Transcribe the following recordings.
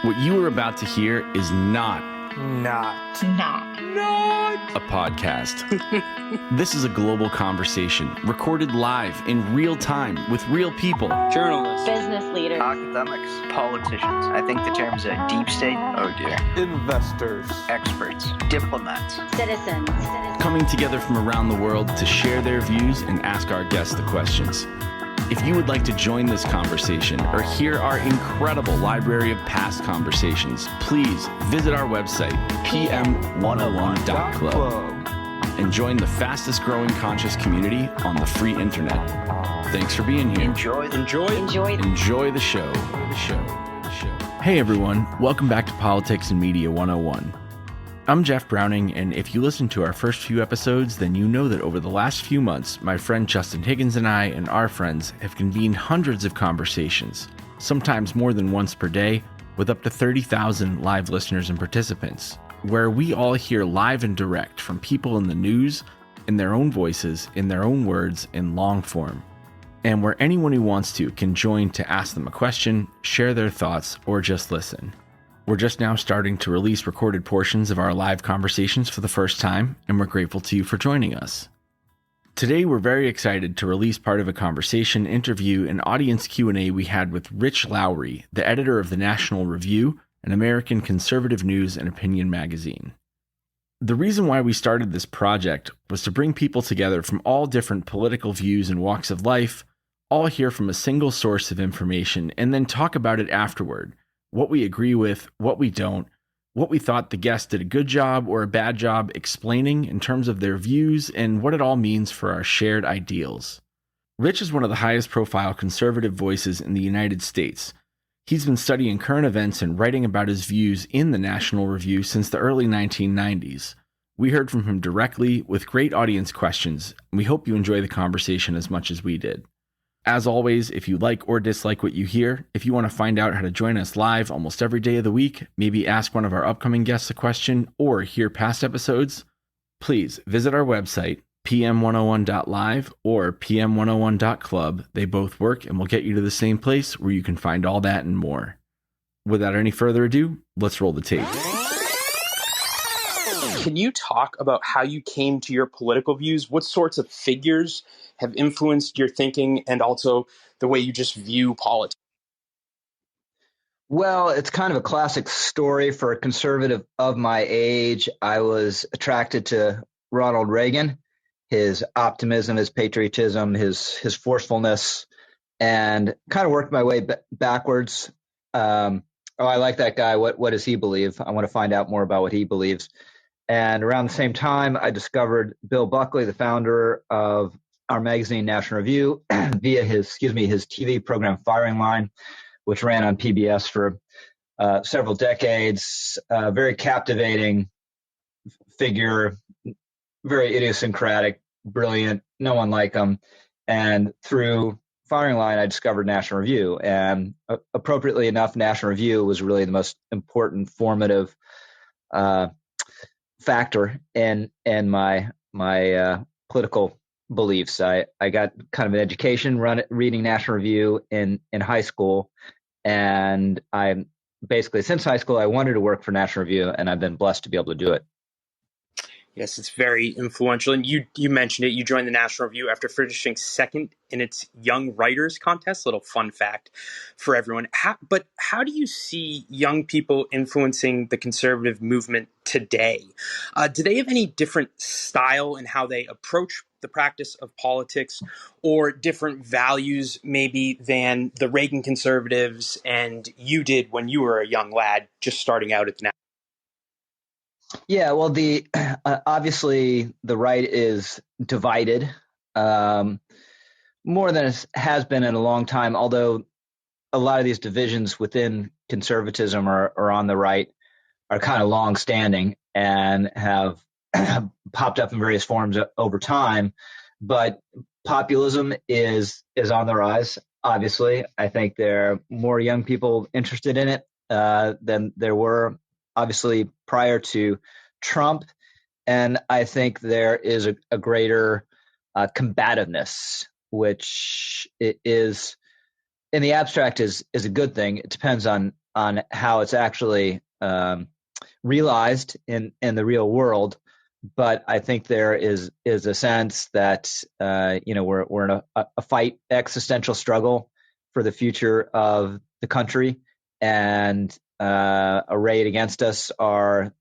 What you are about to hear is not a podcast. This is a global conversation recorded live in real time with real people. Journalists, business leaders, academics, politicians. I think the terms deep state, oh dear. investors, Experts, diplomats. citizens. Coming together from around the world to share their views and ask our guests the questions. If you would like to join this conversation or hear our incredible library of past conversations, please visit our website, pm101.club, and join the fastest growing conscious community on the free internet. Thanks for being here. Enjoy Enjoy the show. Hey everyone, welcome back to Politics and Media 101. I'm Jeff Browning, and if you listened to our first few episodes, then you know that over the last few months, my friend Justin Higgins and I and our friends have convened hundreds of conversations, sometimes more than once per day, with up to 30,000 live listeners and participants, where we all hear live and direct from people in the news, in their own voices, in their own words, in long form, and where anyone who wants to can join to ask them a question, share their thoughts, or just listen. We're just now starting to release recorded portions of our live conversations for the first time, and we're grateful to you for joining us. Today, we're very excited to release part of a conversation, interview, and audience Q&A we had with Rich Lowry, the editor of the National Review, an American conservative news and opinion magazine. The reason why we started this project was to bring people together from all different political views and walks of life, all hear from a single source of information, and then talk about it afterward. What we agree with, what we don't, what we thought the guest did a good job or a bad job explaining in terms of their views, and what it all means for our shared ideals. Rich is one of the highest profile conservative voices in the United States. He's been studying current events and writing about his views in the National Review since the early 1990s. We heard from him directly with great audience questions, and we hope you enjoy the conversation as much as we did. As always, if you like or dislike what you hear, if you want to find out how to join us live almost every day of the week, maybe ask one of our upcoming guests a question, or hear past episodes, please visit our website, pm101.live or pm101.club. They both work and will get you to the same place where you can find all that and more. Without any further ado, let's roll the tape. can you talk about how you came to your political views? What sorts of figures have influenced your thinking and also the way you just view politics? Well, it's kind of a classic story for a conservative of my age. I was attracted to Ronald Reagan, his optimism, his patriotism, his forcefulness, and kind of worked my way backwards. I like that guy. What does he believe? I want to find out more about what he believes. And around the same time, I discovered Bill Buckley, the founder of our magazine, National Review, via his TV program, Firing Line, which ran on PBS for several decades. Very captivating figure, very idiosyncratic, brilliant, no one like him. And through Firing Line, I discovered National Review. And appropriately enough, National Review was really the most important formative factor in my political beliefs. I got kind of an education reading National Review in high school. And I basically, since high school, I wanted to work for National Review, and I've been blessed to be able to do it. Yes, it's very influential. And you mentioned it. You joined the National Review after finishing second in its Young Writers Contest. Little fun fact for everyone. But how do you see young people influencing the conservative movement today? Do they have any different style in how they approach the practice of politics, or different values maybe than the Reagan conservatives and you did when you were a young lad just starting out at the National? Yeah, well, obviously the right is divided more than it has been in a long time, although a lot of these divisions within conservatism or on the right are kind of long-standing and have popped up in various forms over time. But populism is on the rise, obviously. I think there are more young people interested in it than there were obviously prior to Trump. And I think there is a greater combativeness, which is in the abstract is a good thing. It depends on on how it's actually realized in the real world. But I think there is a sense that we're in a fight, existential struggle for the future of the country, and arrayed against us are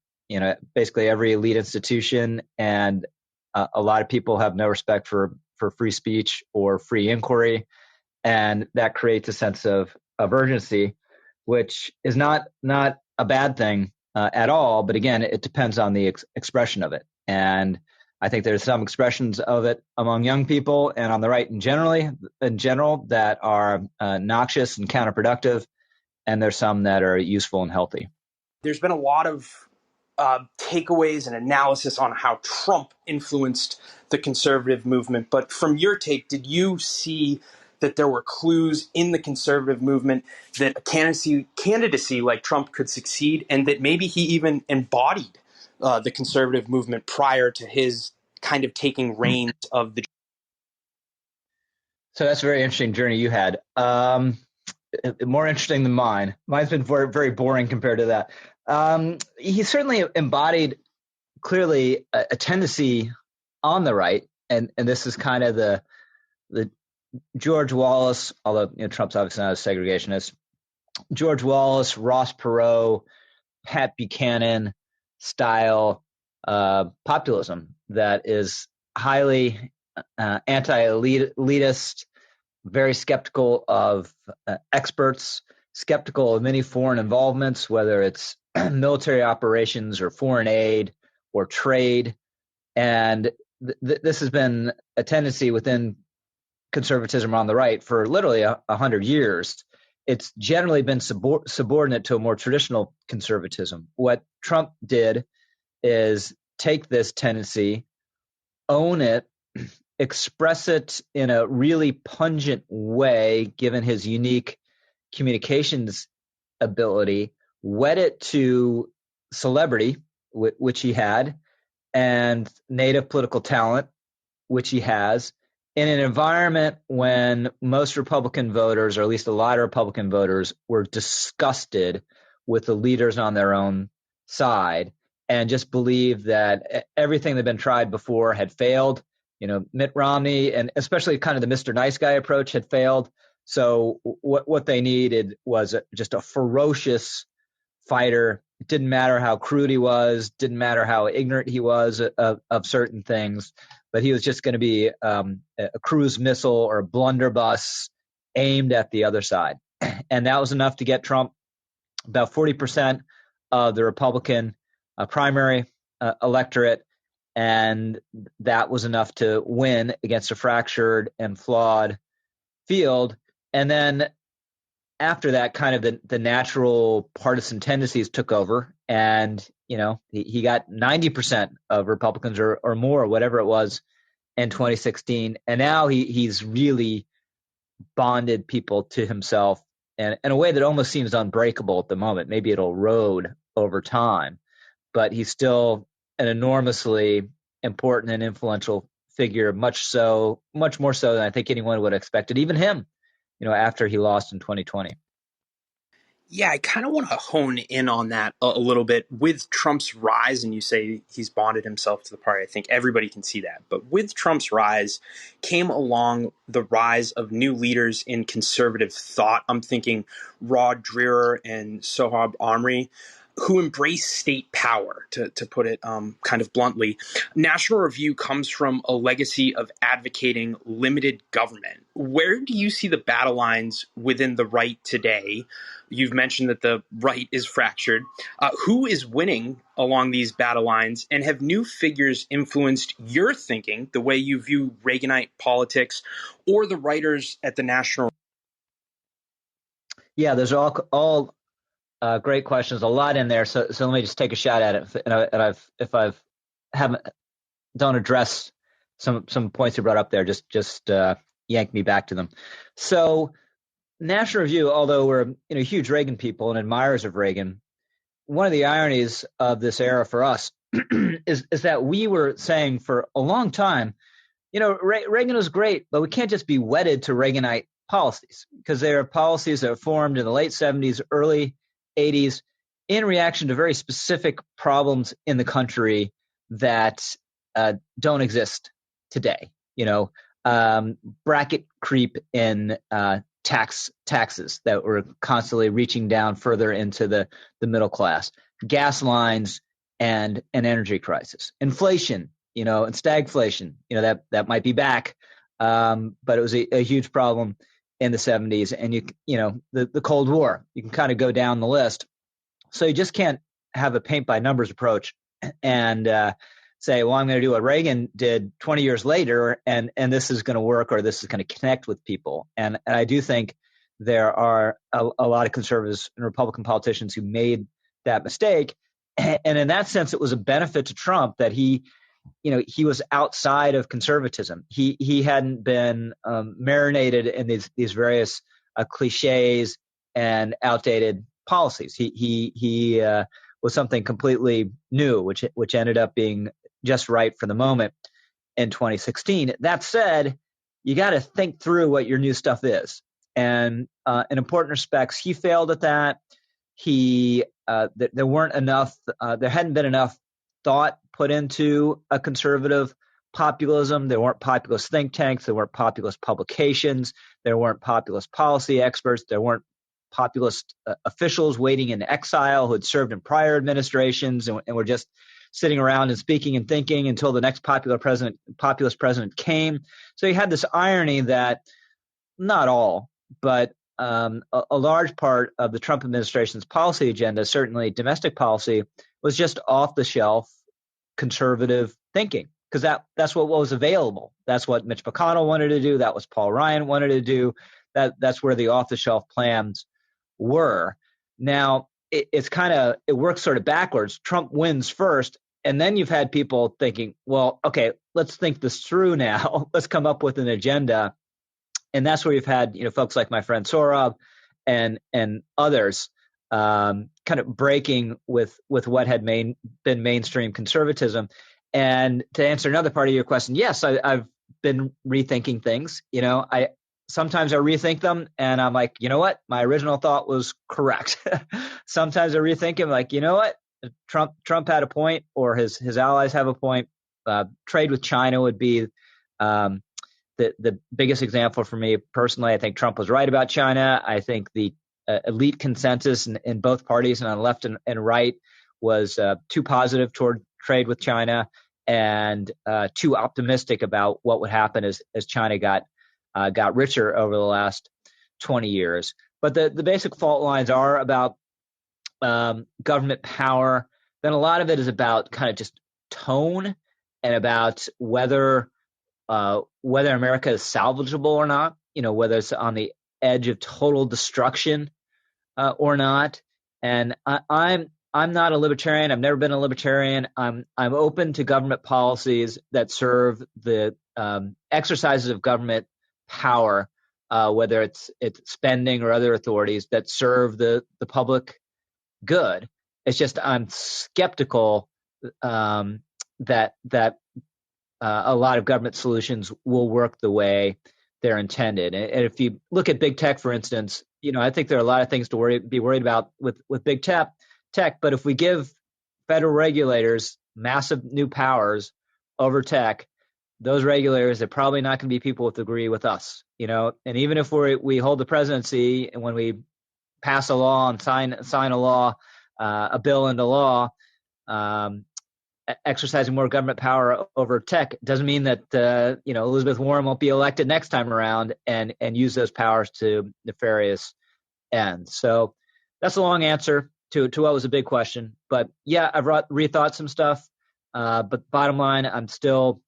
basically every elite institution, and a lot of people have no respect for free speech or free inquiry, and that creates a sense of urgency, which is not a bad thing at all. But again, it depends on the expression of it. And I think there's some expressions of it among young people and on the right in general that are noxious and counterproductive. And there's some that are useful and healthy. There's been a lot of takeaways and analysis on how Trump influenced the conservative movement. But from your take, did you see that there were clues in the conservative movement that a candidacy like Trump could succeed, and that maybe he even embodied the conservative movement prior to his kind of taking reins of the... So that's a very interesting journey you had. More interesting than mine. Mine's been very, very boring compared to that. He certainly embodied clearly a tendency on the right, and this is kind of the George Wallace, although Trump's obviously not a segregationist, George Wallace, Ross Perot, Pat Buchanan style populism that is highly anti-elitist, very skeptical of experts, skeptical of many foreign involvements, whether it's military operations or foreign aid or trade. And this has been a tendency within conservatism on the right for literally 100 years. It's generally been subordinate to a more traditional conservatism. What Trump did is take this tendency, own it, express it in a really pungent way, given his unique communications ability, wed it to celebrity, which he had, and native political talent, which he has, in an environment when most Republican voters, or at least a lot of Republican voters, were disgusted with the leaders on their own side and just believed that everything that had been tried before had failed. Mitt Romney, and especially kind of the Mr. Nice Guy approach, had failed. So what they needed was just a ferocious fighter. It didn't matter how crude he was, didn't matter how ignorant he was of certain things, but he was just going to be a cruise missile or a blunderbuss aimed at the other side. And that was enough to get Trump about 40% of the Republican primary electorate. And that was enough to win against a fractured and flawed field. And then after that, kind of the natural partisan tendencies took over, and he got 90% of Republicans or more, whatever it was, in 2016, and now he's really bonded people to himself in a way that almost seems unbreakable at the moment. Maybe it'll erode over time, but he's still an enormously important and influential figure, much more so than I think anyone would have expected, even him, after he lost in 2020. Yeah, I kind of want to hone in on that a little bit. With Trump's rise, and you say he's bonded himself to the party, I think everybody can see that. But with Trump's rise came along the rise of new leaders in conservative thought. I'm thinking Rod Dreher and Sohrab Ahmari, who embrace state power, to put it kind of bluntly. National Review comes from a legacy of advocating limited government. Where do you see the battle lines within the right today? You've mentioned that the right is fractured. Who is winning along these battle lines? And have new figures influenced your thinking, the way you view Reaganite politics, or the writers at the National? Yeah, there's all great questions, a lot in there. So let me just take a shot at it. And if I don't address some points you brought up there, just yank me back to them. So National Review, although we're huge Reagan people and admirers of Reagan, one of the ironies of this era for us is that we were saying for a long time, Reagan was great, but we can't just be wedded to Reaganite policies, because they are policies that were formed in the late 70s, early 80s in reaction to very specific problems in the country that don't exist today. Bracket creep in taxes that were constantly reaching down further into the middle class, gas lines, and an energy crisis, inflation, and stagflation, that might be back, but it was a huge problem in the 70s, and the Cold War. You can kind of go down the list. So you just can't have a paint by numbers approach and say, well, I'm going to do what Reagan did 20 years later, and this is going to work, or this is going to connect with people. And I do think there are a lot of conservatives and Republican politicians who made that mistake. And in that sense, it was a benefit to Trump that he was outside of conservatism. He hadn't been marinated in these various cliches and outdated policies. He was something completely new, which ended up being just right for the moment in 2016. That said, you got to think through what your new stuff is, and in important respects, he failed at that. There weren't enough. There hadn't been enough thought put into a conservative populism. There weren't populist think tanks. There weren't populist publications. There weren't populist policy experts. There weren't populist officials waiting in exile who had served in prior administrations and were just sitting around and speaking and thinking until the next populist president came. So you had this irony that not all, but a large part of the Trump administration's policy agenda, certainly domestic policy, was just off-the-shelf conservative thinking, because that's what was available. That's what Mitch McConnell wanted to do. That was Paul Ryan wanted to do. That's where the off-the-shelf plans were. Now, it works sort of backwards. Trump wins first, and then you've had people thinking, well, okay, let's think this through now. Let's come up with an agenda. And that's where you've had, folks like my friend Sorab and others kind of breaking with what had been mainstream conservatism. And to answer another part of your question, yes, I've been rethinking things. Sometimes I rethink them and I'm like, you know what? My original thought was correct. Sometimes I rethink them like, you know what? Trump had a point, or his allies have a point. Trade with China would be the biggest example for me personally. I think Trump was right about China. I think the elite consensus in both parties and on left and right was too positive toward trade with China and too optimistic about what would happen as China got richer over the last 20 years. But the basic fault lines are about government power. Then a lot of it is about kind of just tone and about whether America is salvageable or not, whether it's on the edge of total destruction or not. And I'm not a libertarian. I've never been a libertarian. I'm open to government policies that serve the exercises of government power, whether it's spending or other authorities that serve the public good. It's just I'm skeptical that a lot of government solutions will work the way they're intended. And if you look at big tech, for instance, I think there are a lot of things to be worried about with big tech. But if we give federal regulators massive new powers over tech, those regulators are probably not going to be people who agree with us. And even if we hold the presidency and when we pass a law and sign a bill into law, exercising more government power over tech doesn't mean that Elizabeth Warren won't be elected next time around and use those powers to nefarious ends. So that's a long answer to what was a big question. But yeah, I've rethought some stuff. But bottom line, I'm still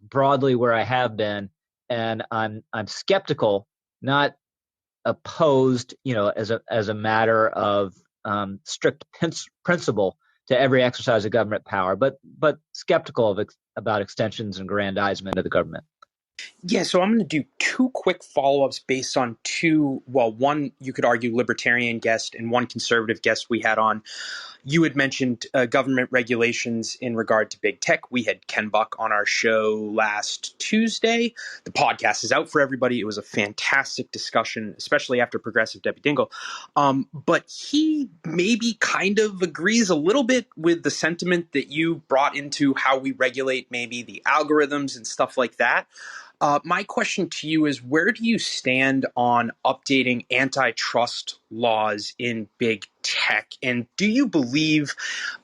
broadly where I have been, and I'm skeptical, not opposed, as a matter of strict principle to every exercise of government power, but skeptical about extensions and aggrandizement of the government. Yeah, so I'm going to do two quick follow-ups based on two, well, one you could argue libertarian guest and one conservative guest we had on. You had mentioned government regulations in regard to big tech. We had Ken Buck on our show last Tuesday. The podcast is out for everybody. It was a fantastic discussion, especially after Progressive Debbie Dingle. But he maybe kind of agrees a little bit with the sentiment that you brought into how we regulate maybe the algorithms and stuff like that. My question to you is, where do you stand on updating antitrust laws in big tech? And do you believe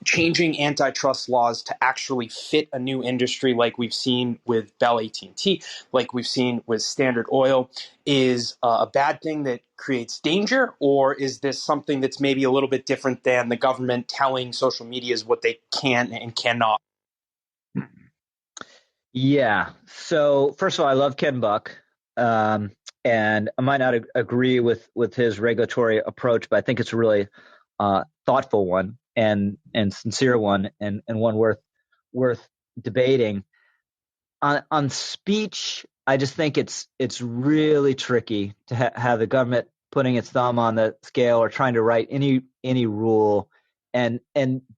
changing antitrust laws to actually fit a new industry like we've seen with Bell AT&T, like we've seen with Standard Oil, is a bad thing that creates danger? Or is this something that's maybe a little bit different than the government telling social medias what they can and cannot? Yeah. So first of all, I love Ken Buck, and I might not agree with his regulatory approach, but I think it's a really thoughtful one and sincere one, and one worth debating. On speech, I just think it's really tricky to have the government putting its thumb on the scale or trying to write any rule, and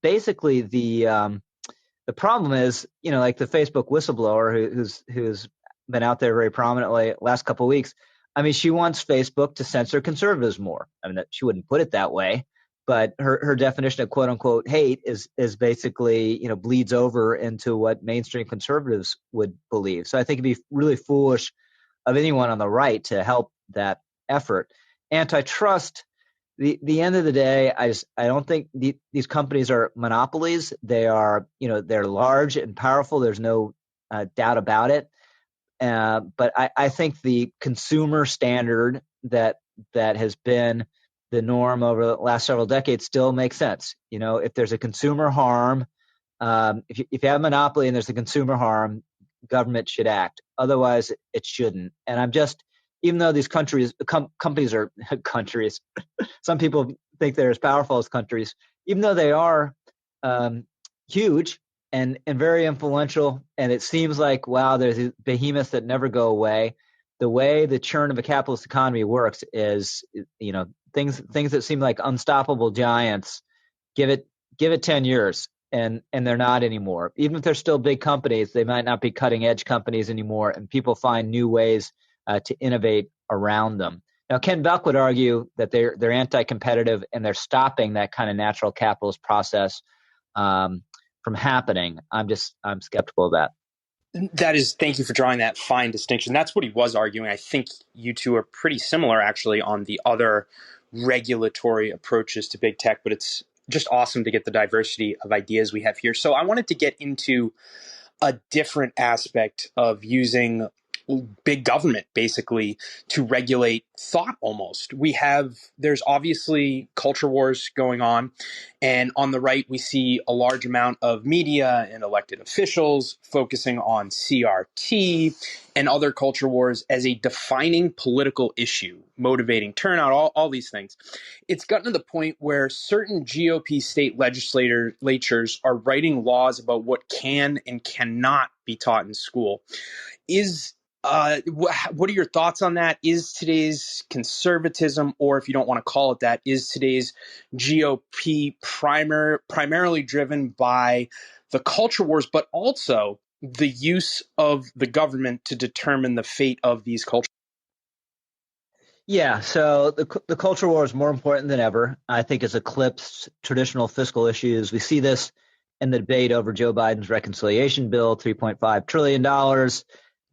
basically the problem is, like the Facebook whistleblower who's been out there very prominently last couple of weeks. I mean, she wants Facebook to censor conservatives more. I mean, she wouldn't put it that way, but her definition of quote unquote hate is basically, bleeds over into what mainstream conservatives would believe. So I think it'd be really foolish of anyone on the right to help that effort. Antitrust, the end of the day, I don't think these companies are monopolies. They are, they're large and powerful. There's no doubt about it. But I think the consumer standard that has been the norm over the last several decades still makes sense. If there's a consumer harm, if you have a monopoly and there's a consumer harm, government should act. Otherwise, it shouldn't. And even though these companies are countries, some people think they're as powerful as countries, even though they are huge and very influential. And it seems like, wow, there's these behemoths that never go away. The way the churn of a capitalist economy works is, things that seem like unstoppable giants, give it 10 years and they're not anymore. Even if they're still big companies, they might not be cutting edge companies anymore, and people find new ways to innovate around them. Now, Ken Buck would argue that they're anti-competitive and they're stopping that kind of natural capitalist process from happening. I'm skeptical of that. Thank you for drawing that fine distinction. That's what he was arguing. I think you two are pretty similar actually on the other regulatory approaches to big tech, but it's just awesome to get the diversity of ideas we have here. So I wanted to get into a different aspect of using big government basically to regulate thought almost. There's obviously culture wars going on, and on the right we see a large amount of media and elected officials focusing on CRT and other culture wars as a defining political issue, motivating turnout, all these things. It's gotten to the point where certain GOP state legislatures are writing laws about what can and cannot be taught in school. What are your thoughts on that? Is today's conservatism, or if you don't want to call it that, is today's GOP primarily driven by the culture wars, but also the use of the government to determine the fate of these cultures? Yeah, so the culture war is more important than ever. I think it's eclipsed traditional fiscal issues. We see this in the debate over Joe Biden's reconciliation bill, $3.5 trillion.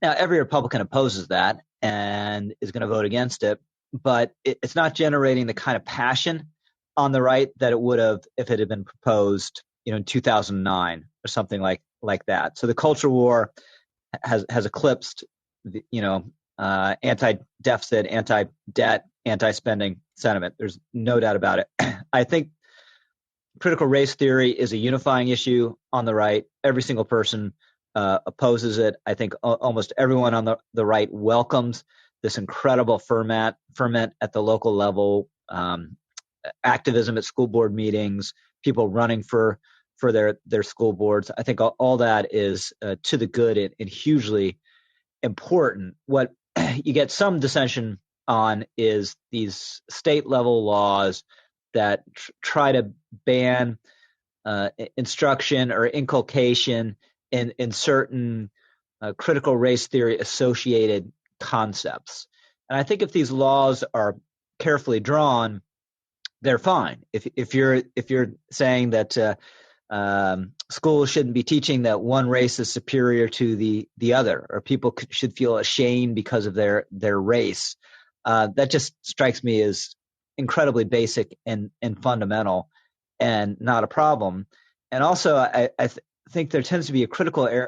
Now, every Republican opposes that and is going to vote against it, but it's not generating the kind of passion on the right that it would have if it had been proposed, in 2009 or something like that. So the culture war has eclipsed, anti-deficit, anti-debt, anti-spending sentiment. There's no doubt about it. I think critical race theory is a unifying issue on the right. Every single person opposes it. I think almost everyone on the right welcomes this incredible ferment at the local level, activism at school board meetings, people running for their school boards. I think all that is to the good and hugely important. What you get some dissension on is these state level laws that try to ban instruction or inculcation in certain critical race theory associated concepts. And I think if these laws are carefully drawn, they're fine. If you're saying that schools shouldn't be teaching that one race is superior to the other, or people should feel ashamed because of their race, that just strikes me as incredibly basic and fundamental, and not a problem. And also, I think there tends to be a critical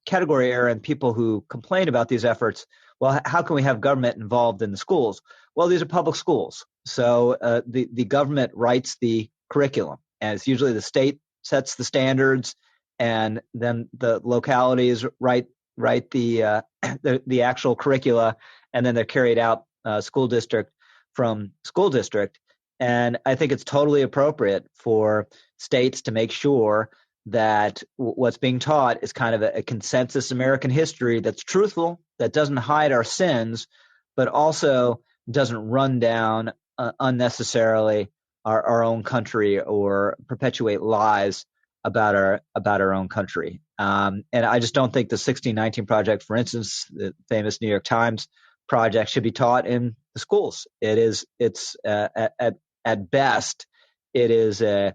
category error in people who complain about these efforts. Well, how can we have government involved in the schools? Well, these are public schools, so the government writes the curriculum, and it's usually the state sets the standards, and then the localities write the the actual curricula, and then they're carried out school district from school district. And I think it's totally appropriate for states to make sure that what's being taught is kind of a consensus American history that's truthful, that doesn't hide our sins, but also doesn't run down unnecessarily our own country or perpetuate lies about our own country. And I just don't think the 1619 Project, for instance, the famous New York Times project, should be taught in the schools. It's at best, it is a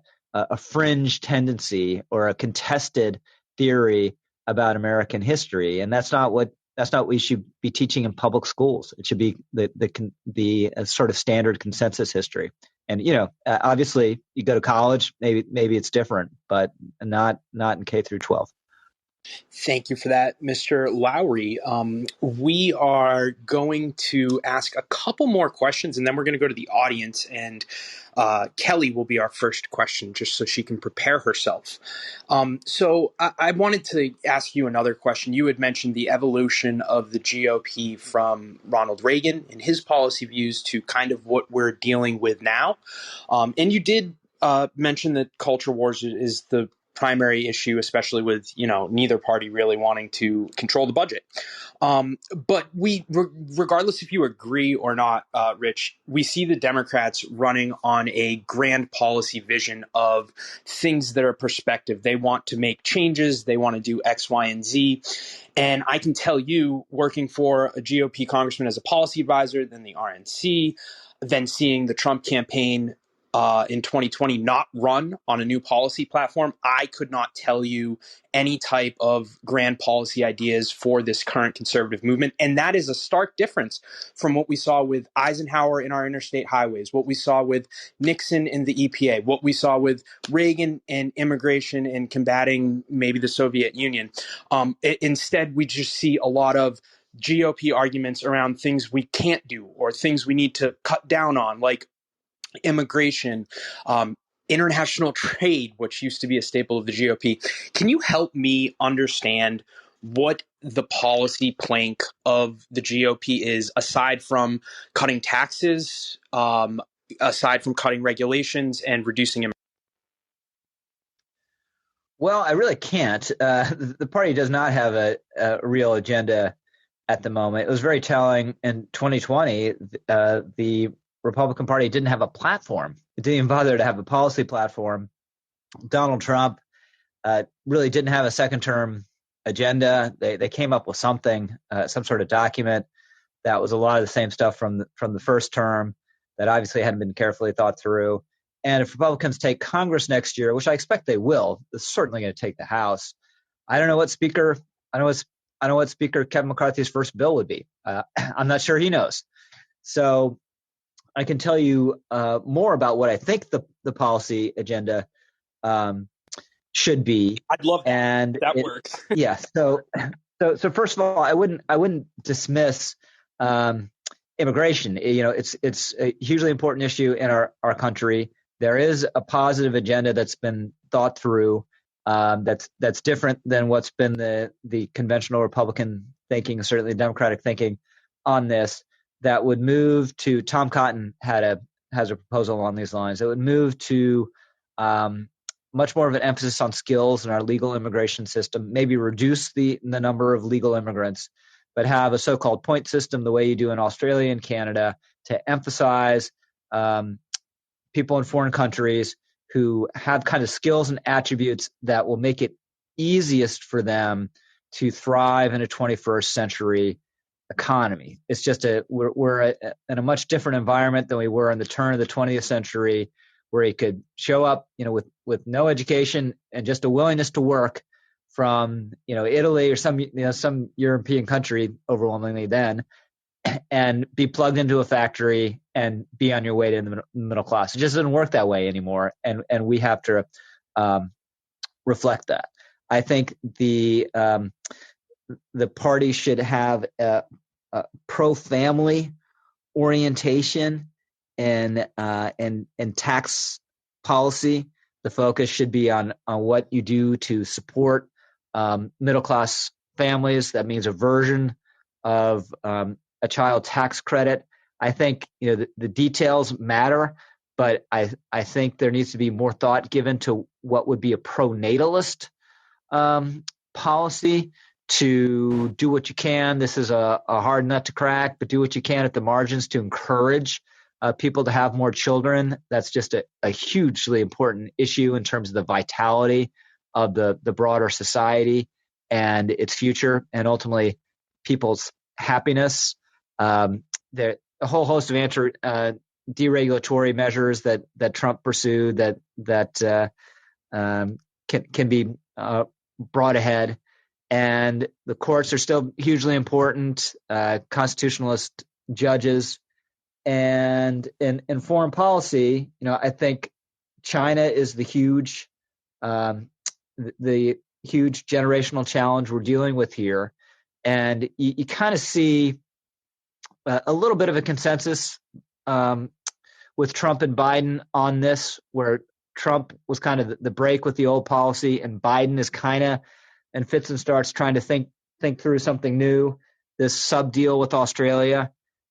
fringe tendency or a contested theory about American history, and that's not what we should be teaching in public schools. It should be the sort of standard consensus history. And obviously, you go to college, maybe it's different, but not in K through 12. Thank you for that, Mr. Lowry. We are going to ask a couple more questions, and then we're going to go to the audience, and Kelly will be our first question, just so she can prepare herself. So I wanted to ask you another question. You had mentioned the evolution of the GOP from Ronald Reagan and his policy views to kind of what we're dealing with now. And you did mention that culture wars is the primary issue, especially with neither party really wanting to control the budget. But regardless if you agree or not, Rich, we see the Democrats running on a grand policy vision of things that are perspective. They want to make changes. They want to do X, Y, and Z. And I can tell you, working for a GOP congressman as a policy advisor, then the RNC, then seeing the Trump campaign in 2020 not run on a new policy platform, I could not tell you any type of grand policy ideas for this current conservative movement. And that is a stark difference from what we saw with Eisenhower in our interstate highways, what we saw with Nixon in the EPA, what we saw with Reagan and immigration and combating maybe the Soviet Union. Instead, we just see a lot of GOP arguments around things we can't do or things we need to cut down on, like immigration, international trade, which used to be a staple of the GOP. Can you help me understand what the policy plank of the GOP is, aside from cutting taxes, aside from cutting regulations and reducing immigration? Well, I really can't. The party does not have a real agenda at the moment. It was very telling in 2020. The Republican Party didn't have a platform. It didn't even bother to have a policy platform. Donald Trump really didn't have a second-term agenda. They came up with something, some sort of document that was a lot of the same stuff from the first term that obviously hadn't been carefully thought through. And if Republicans take Congress next year, which I expect they will, they're certainly going to take the House. I don't know what Speaker Kevin McCarthy's first bill would be. I'm not sure he knows. So I can tell you more about what I think the policy agenda should be. I'd love that. And that works. Yeah. So first of all, I wouldn't dismiss immigration. It's a hugely important issue in our country. There is a positive agenda that's been thought through. That's different than what's been the conventional Republican thinking, certainly Democratic thinking on this. That would move to, Tom Cotton has a proposal along these lines. It would move to much more of an emphasis on skills in our legal immigration system, maybe reduce the number of legal immigrants, but have a so-called point system the way you do in Australia and Canada to emphasize people in foreign countries who have kind of skills and attributes that will make it easiest for them to thrive in a 21st century economy. It's just we're in a much different environment than we were in the turn of the 20th century, where you could show up, with no education and just a willingness to work from, Italy or some European country overwhelmingly then, and be plugged into a factory and be on your way to the middle class. It just doesn't work that way anymore, and we have to reflect that. I think the party should have a pro-family orientation and tax policy. The focus should be on what you do to support middle class families. That means a version of a child tax credit. I think the details matter, but I think there needs to be more thought given to what would be a pro-natalist policy, to do what you can. This is a hard nut to crack, but do what you can at the margins to encourage people to have more children. That's just a hugely important issue in terms of the vitality of the broader society and its future, and ultimately people's happiness. There a whole host of deregulatory measures that Trump pursued that can be brought ahead. And the courts are still hugely important, constitutionalist judges. And in foreign policy, I think China is the huge generational challenge we're dealing with here. And you kind of see a little bit of a consensus with Trump and Biden on this, where Trump was kind of the break with the old policy, and Biden is kind of in fits and starts trying to think through something new. This sub deal with Australia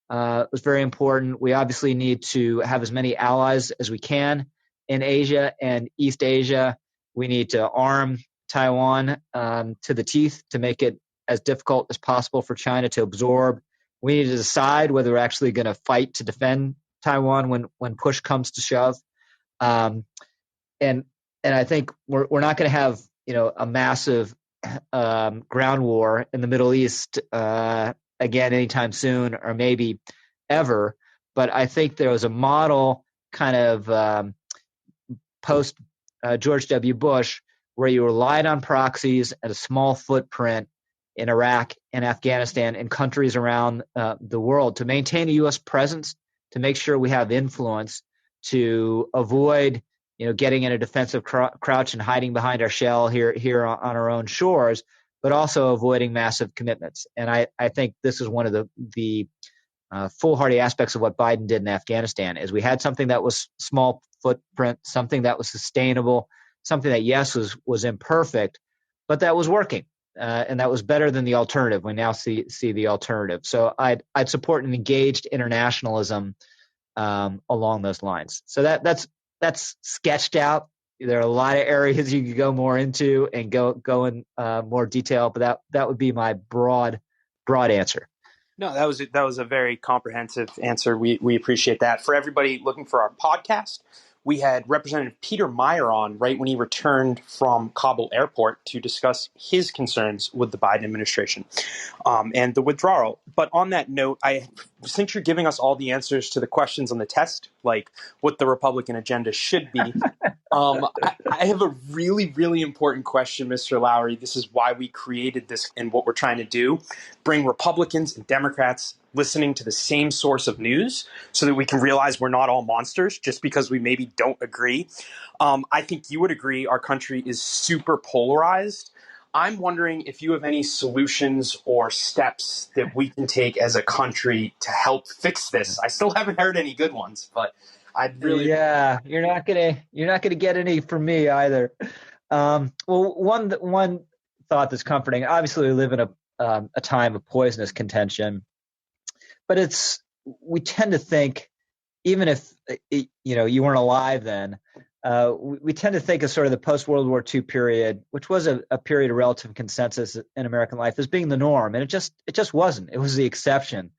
was very important. We obviously need to have as many allies as we can in Asia and East Asia. We need to arm Taiwan to the teeth to make it as difficult as possible for China to absorb. We need to decide whether we're actually going to fight to defend Taiwan when push comes to shove. And I think we're not going to have a massive ground war in the Middle East again anytime soon, or maybe ever. But I think there was a model kind of post George W. Bush where you relied on proxies at a small footprint in Iraq and Afghanistan and countries around the world to maintain a U.S. presence, to make sure we have influence, to avoid getting in a defensive crouch and hiding behind our shell here on our own shores, but also avoiding massive commitments. And I think this is one of the foolhardy aspects of what Biden did in Afghanistan, is we had something that was small footprint, something that was sustainable, something that, yes, was imperfect, but that was working. And that was better than the alternative. We now see the alternative. So I'd support an engaged internationalism along those lines. So that's sketched out. There are a lot of areas you could go more into and go in more detail, but that would be my broad answer. No, that was a very comprehensive answer. We appreciate that. For everybody looking for our podcast, we had Representative Peter Meyer on right when he returned from Kabul airport to discuss his concerns with the Biden administration and the withdrawal. But on that note, since you're giving us all the answers to the questions on the test, like what the Republican agenda should be, I have a really, really important question, Mr. Lowry. This is why we created this and what we're trying to do: bring Republicans and Democrats listening to the same source of news so that we can realize we're not all monsters just because we maybe don't agree. I think you would agree our country is super polarized. I'm wondering if you have any solutions or steps that we can take as a country to help fix this. I still haven't heard any good ones, but I'd really... Yeah, you're not gonna get any from me either. Well, one thought that's comforting. Obviously, we live in a time of poisonous contention, but we tend to think, even if you weren't alive then, we tend to think of sort of the post-World War II period, which was a period of relative consensus in American life, as being the norm, and it just wasn't. It was the exception.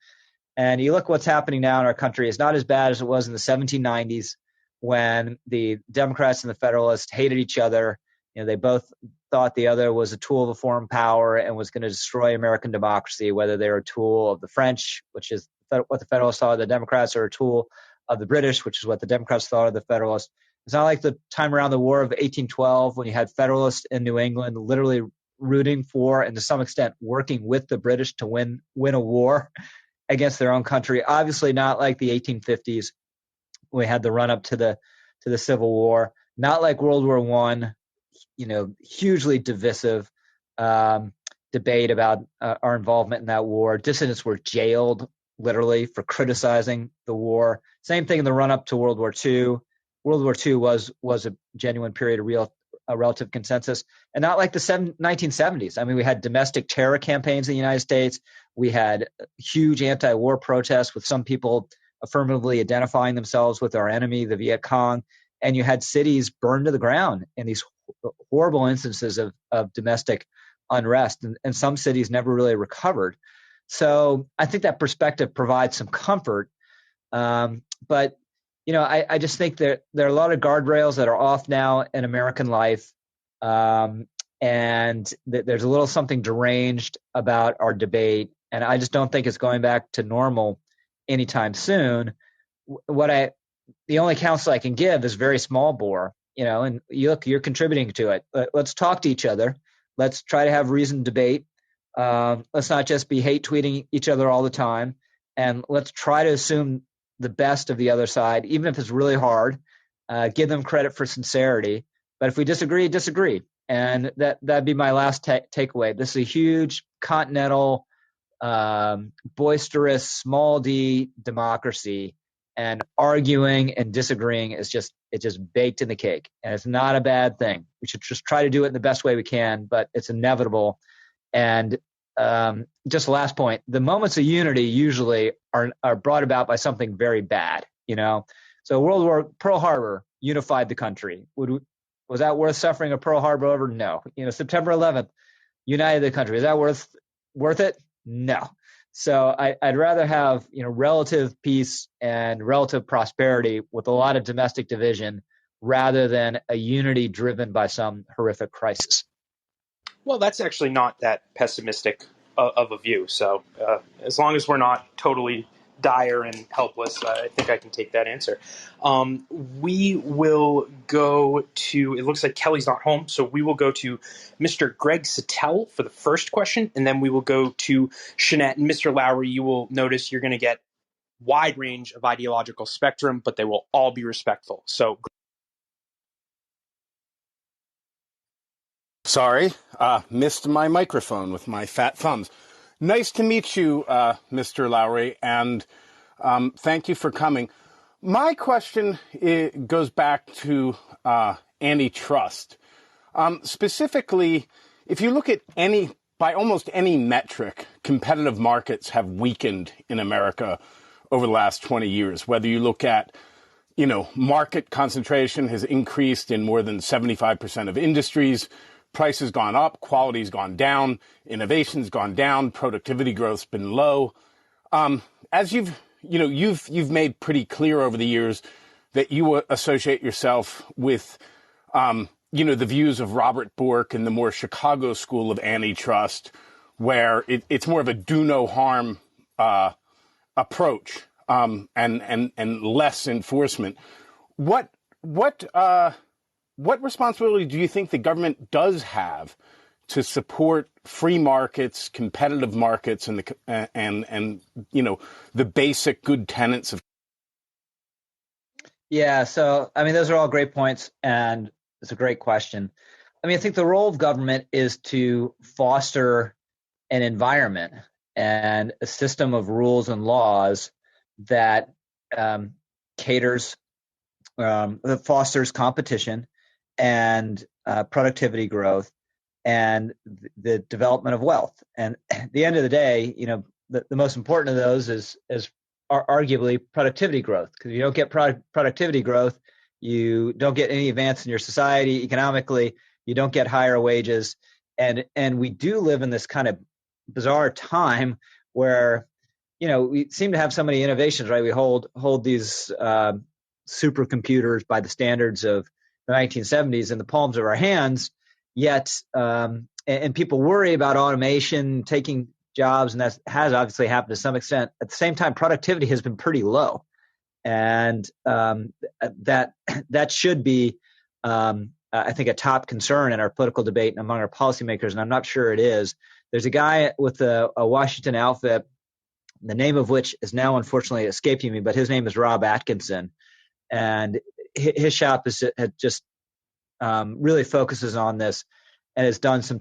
And you look what's happening now in our country, it's not as bad as it was in the 1790s when the Democrats and the Federalists hated each other. They both thought the other was a tool of a foreign power and was going to destroy American democracy, whether they were a tool of the French, which is what the Federalists thought of the Democrats, or a tool of the British, which is what the Democrats thought of the Federalists. It's not like the time around the War of 1812 when you had Federalists in New England literally rooting for and to some extent working with the British to win a war against their own country. Obviously not like the 1850s. We had the run up to the Civil War, not like World War I, hugely divisive debate about our involvement in that war. Dissidents were jailed literally for criticizing the war. Same thing in the run up to World War II. World War II was a genuine period of relative consensus, and not like the 1970s. I mean, we had domestic terror campaigns in the United States. We had huge anti-war protests with some people affirmatively identifying themselves with our enemy, the Viet Cong, and you had cities burned to the ground in these horrible instances of domestic unrest, and some cities never really recovered. So I think that perspective provides some comfort, but I just think there are a lot of guardrails that are off now in American life, and there's a little something deranged about our debate, and I just don't think it's going back to normal anytime soon. The only counsel I can give is very small bore, and you're contributing to it. Let's talk to each other. Let's try to have reasoned debate. Let's not just be hate tweeting each other all the time, and let's try to assume the best of the other side, even if it's really hard. Give them credit for sincerity. But if we disagree, and that'd be my last takeaway. This is a huge continental, boisterous, small d democracy, and arguing and disagreeing is just baked in the cake, and it's not a bad thing. We should just try to do it in the best way we can, but it's inevitable. And just the last point, the moments of unity usually are brought about by something very bad, So Pearl Harbor unified the country. Was that worth suffering a Pearl Harbor over? No. September 11th united the country. Is that worth it? No. So I'd rather have, relative peace and relative prosperity with a lot of domestic division rather than a unity driven by some horrific crisis. Well, that's actually not that pessimistic of a view. So as long as we're not totally dire and helpless, I think I can take that answer. We will go to, it looks like Kelly's not home, so we will go to Mr. Greg Sattel for the first question, and then we will go to Shanette. And Mr. Lowry, you will notice you're going to get wide range of ideological spectrum, but they will all be respectful. So Sorry, missed my microphone with my fat thumbs. Nice to meet you, Mr. Lowry, and thank you for coming. My question goes back to antitrust. Specifically, if you look at by almost any metric, competitive markets have weakened in America over the last 20 years. Whether you look at, market concentration has increased in more than 75% of industries. Price has gone up, quality's gone down, innovation's gone down, productivity growth's been low. As you've made pretty clear over the years that you associate yourself with, the views of Robert Bork and the more Chicago school of antitrust, where it's more of a do no harm approach and less enforcement. What responsibility do you think the government does have to support free markets, competitive markets, and the basic good tenets of? Yeah, so those are all great points, and it's a great question. I think the role of government is to foster an environment and a system of rules and laws that caters, that fosters competition and productivity growth and the development of wealth. And at the end of the day, the most important of those is arguably productivity growth, because if you don't get productivity growth, You don't get any advance in your society economically. You don't get higher wages. And we do live in this kind of bizarre time where, we seem to have so many innovations, right? We hold these supercomputers by the standards of the 1970s in the palms of our hands, yet and people worry about automation taking jobs, and that has obviously happened to some extent. At the same time, productivity has been pretty low, and that should be, I think, a top concern in our political debate and among our policymakers, and I'm not sure it is. There's a guy with a Washington outfit, the name of which is now unfortunately escaping me, but his name is Rob Atkinson, and his shop has just really focuses on this and has done some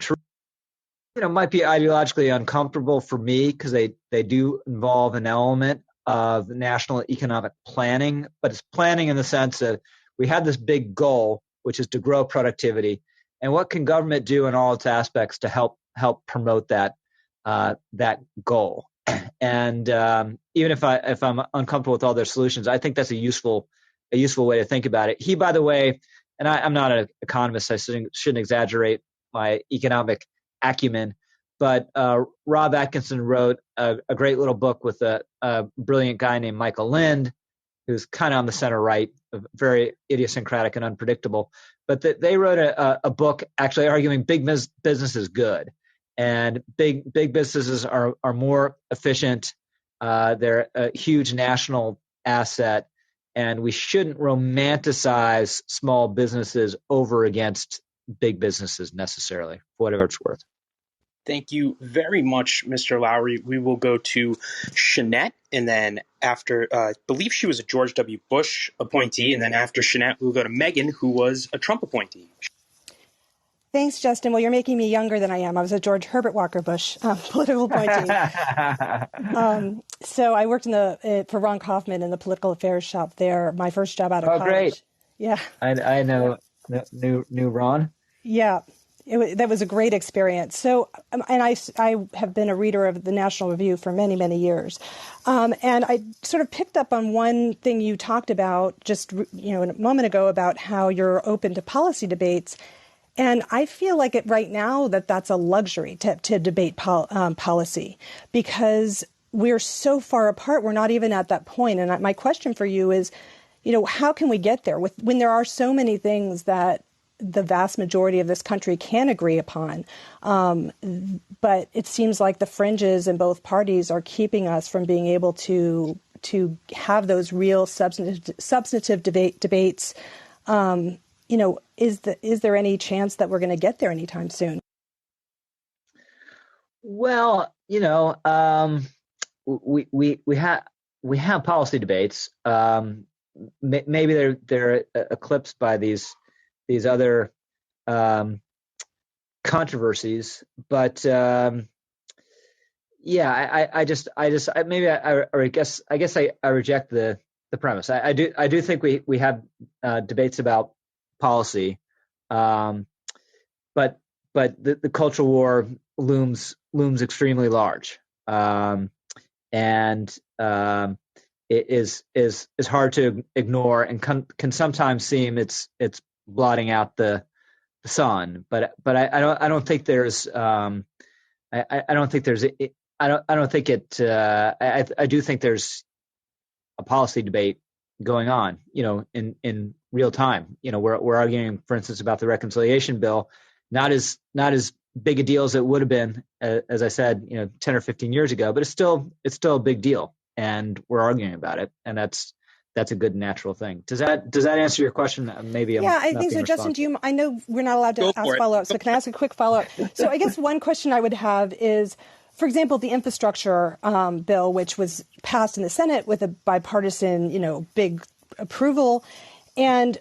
might be ideologically uncomfortable for me because they do involve an element of national economic planning, but it's planning in the sense that we have this big goal, which is to grow productivity, and what can government do in all its aspects to help promote that goal. And even if I'm uncomfortable with all their solutions, I think that's a useful way to think about it. He, by the way, and I'm not an economist, I shouldn't exaggerate my economic acumen, but Rob Atkinson wrote a great little book with a brilliant guy named Michael Lind, who's kind of on the center right, very idiosyncratic and unpredictable. But they wrote a book actually arguing big business is good, and big businesses are more efficient. They're a huge national asset, and we shouldn't romanticize small businesses over against big businesses necessarily, for whatever it's worth. Thank you very much, Mr. Lowry. We will go to Shanette, and then after, I believe she was a George W. Bush appointee, and then after Shanette, we'll go to Megan, who was a Trump appointee. Thanks, Justin. Well, you're making me younger than I am. I was a George Herbert Walker Bush political appointee. So I worked for Ron Kaufman in the political affairs shop there. My first job out of college. Oh, great! Yeah, I know new Ron. Yeah. That was a great experience. So, and I have been a reader of the National Review for many, many years. And I sort of picked up on one thing you talked about just, a moment ago about how you're open to policy debates. And I feel like right now that's a luxury to debate policy, because we're so far apart. We're not even at that point. And my question for you is, how can we get there when there are so many things that the vast majority of this country can agree upon? But it seems like the fringes in both parties are keeping us from being able to have those real substantive debates. Is there any chance that we're going to get there anytime soon? Well, we have policy debates. Maybe they're eclipsed by these other controversies, but I guess I reject the premise. I do think we have debates about policy, but the cultural war looms extremely large, and it is hard to ignore, and can sometimes seem it's blotting out the sun, but I don't think there's I do think there's a policy debate going on, in real time. We're arguing, for instance, about the reconciliation bill, not as big a deal as it would have been, as I said, 10 or 15 years ago, but it's still a big deal, and we're arguing about it, and that's a good natural thing. Does that answer your question? Maybe I think so. Justin, I know we're not allowed to ask follow-up, so can I ask a quick follow-up? So I guess one question I would have is, for example, the infrastructure bill, which was passed in the Senate with a bipartisan, big approval, and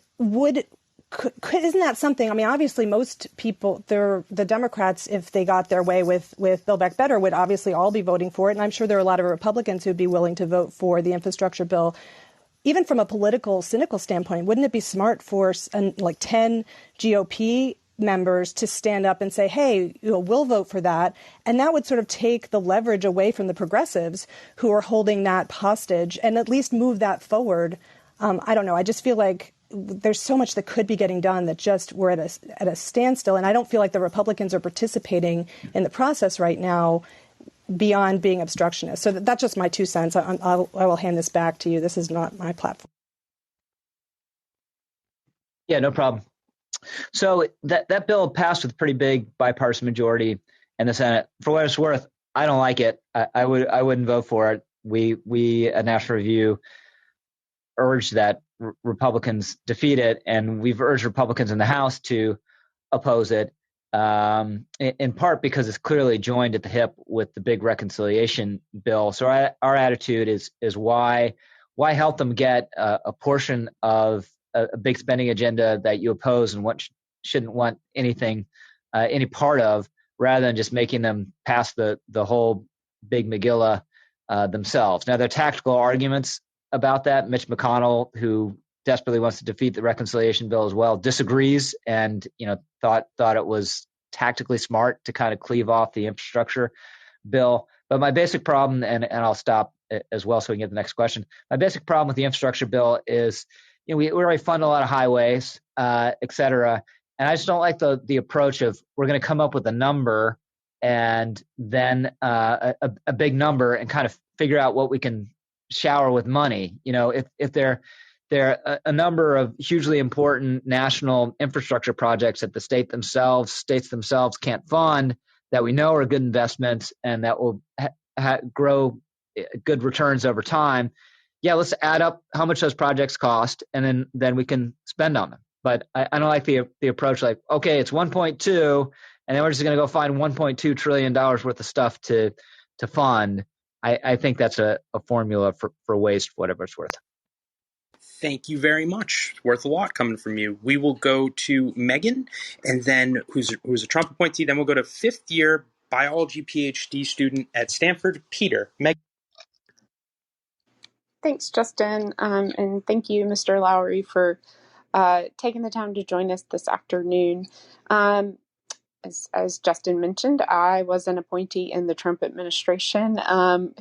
isn't that something? I mean, obviously, most people, the Democrats, if they got their way with Build Back Better, would obviously all be voting for it, and I'm sure there are a lot of Republicans who'd be willing to vote for the infrastructure bill. Even from a political, cynical standpoint, wouldn't it be smart for 10 GOP members to stand up and say, hey, we'll vote for that? And that would sort of take the leverage away from the progressives who are holding that hostage and at least move that forward. I don't know. I just feel like there's so much that could be getting done that just we're at a standstill. And I don't feel like the Republicans are participating in the process right now beyond being obstructionist. So that's just my 2 cents. I will hand this back to you. This is not my platform. Yeah, no problem. So that bill passed with a pretty big bipartisan majority in the Senate. For what it's worth, I don't like it. I wouldn't vote for it. We at National Review urged that Republicans defeat it, and we've urged Republicans in the House to oppose it, in part because it's clearly joined at the hip with the big reconciliation bill. So our attitude is why help them get a portion of a big spending agenda that you oppose and shouldn't want anything, any part of, rather than just making them pass the whole big Megillah themselves. Now, there are tactical arguments about that. Mitch McConnell, who desperately wants to defeat the reconciliation bill as well, disagrees and thought it was tactically smart to kind of cleave off the infrastructure bill. But my basic problem, and I'll stop as well so we can get the next question. My basic problem with the infrastructure bill is we already fund a lot of highways, et cetera. And I just don't like the approach of we're going to come up with a number and then a big number and kind of figure out what we can shower with money. If there are a number of hugely important national infrastructure projects that the states themselves can't fund, that we know are good investments and that will grow good returns over time. Yeah, let's add up how much those projects cost, and then we can spend on them. But I don't like the approach like, okay, it's 1.2, and then we're just going to go find $1.2 trillion worth of stuff to fund. I think that's a formula for waste, whatever it's worth. Thank you very much. Worth a lot coming from you. We will go to Megan, and then who's a Trump appointee. Then we'll go to fifth-year biology PhD student at Stanford, Peter. Megan. Thanks, Justin, and thank you, Mr. Lowry, for taking the time to join us this afternoon. As Justin mentioned, I was an appointee in the Trump administration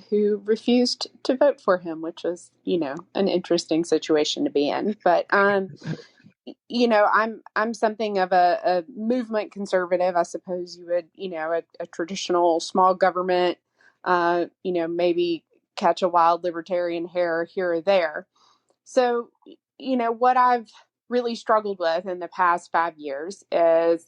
who refused to vote for him, which was, an interesting situation to be in. But, I'm something of a movement conservative, I suppose you would, a traditional small government, maybe catch a wild libertarian hair here or there. So, what I've really struggled with in the past 5 years is,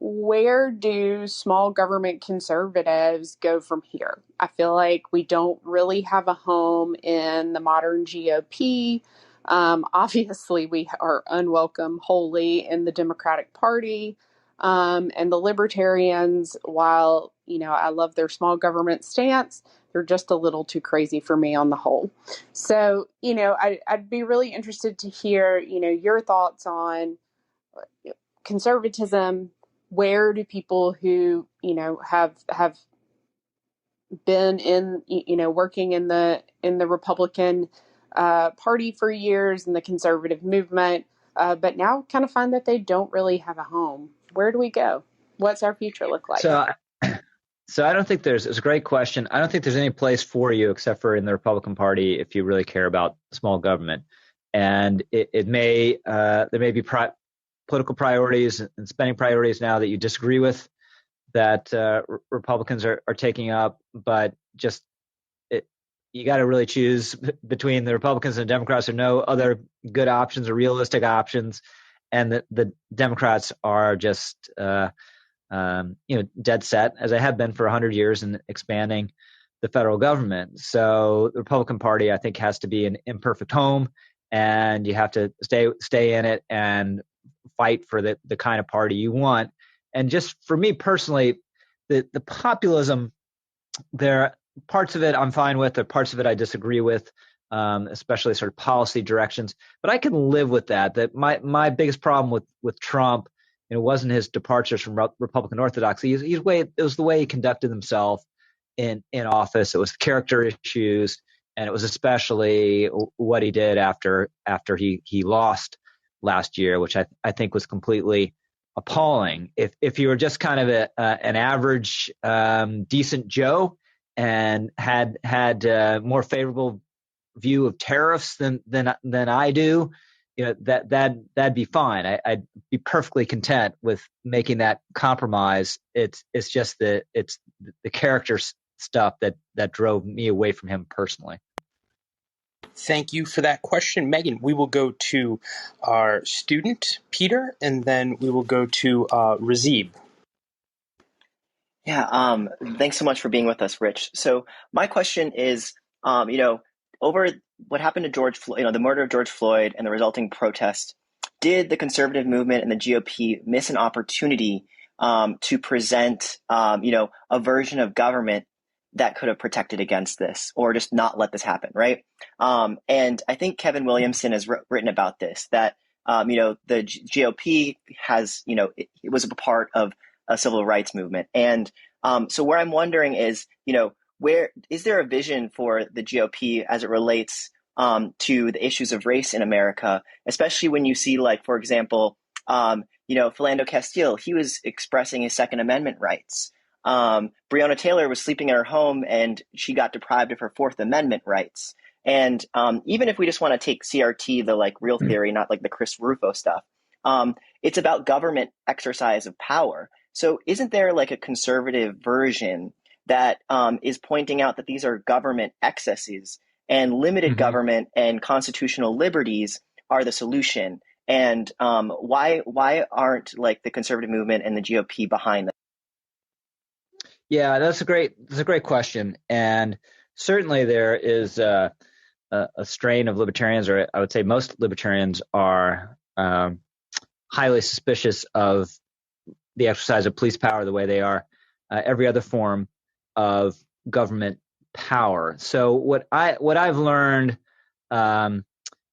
where do small government conservatives go from here? I feel like we don't really have a home in the modern GOP. Obviously, we are unwelcome wholly in the Democratic Party. And the libertarians, while, I love their small government stance, they're just a little too crazy for me on the whole. So, I'd be really interested to hear, your thoughts on conservatism. Where do people who, have been in, working in the Republican Party for years and the conservative movement, but now kind of find that they don't really have a home? Where do we go? What's our future look like? So I don't think it's a great question. I don't think there's any place for you except for in the Republican Party if you really care about small government. And there may be political priorities and spending priorities now that you disagree with that Republicans are taking up, but just you got to really choose between the Republicans and the Democrats. There are no other good options or realistic options, and the Democrats are just dead set, as they have been for 100 years, in expanding the federal government. So the Republican Party, I think, has to be an imperfect home, and you have to stay in it and fight for the kind of party you want. And just for me personally, the populism, there are parts of it I'm fine with, there are parts of it I disagree with, especially sort of policy directions. But I can live with that. That my biggest problem with Trump, wasn't his departures from Republican orthodoxy. It was the way he conducted himself in office. It was the character issues, and it was especially what he did after he lost last year, which I think was completely appalling. If you were just kind of an average, decent Joe and had more favorable view of tariffs than I do, that'd be fine. I'd be perfectly content with making that compromise. It's just the character stuff that drove me away from him personally. Thank you for that question, Megan. We will go to our student, Peter, and then we will go to Razib. Yeah, thanks so much for being with us, Rich. So my question is, over what happened to George Floyd, the murder of George Floyd and the resulting protest, did the conservative movement and the GOP miss an opportunity to present, a version of government that could have protected against this, or just not let this happen, right? And I think Kevin Williamson has written about this, that the GOP has, it was a part of a civil rights movement. And so where I'm wondering is, where is there a vision for the GOP as it relates to the issues of race in America, especially when you see, like, for example, Philando Castile, he was expressing his Second Amendment rights. Breonna Taylor was sleeping in her home and she got deprived of her Fourth Amendment rights. And even if we just want to take CRT, the real theory, not like the Chris Rufo stuff, it's about government exercise of power. So isn't there like a conservative version that is pointing out that these are government excesses and limited government and constitutional liberties are the solution? And why aren't the conservative movement and the GOP behind that? Yeah, that's a great question. And certainly there is a strain of libertarians, or I would say most libertarians are highly suspicious of the exercise of police power the way they are every other form of government power. So what I've learned, over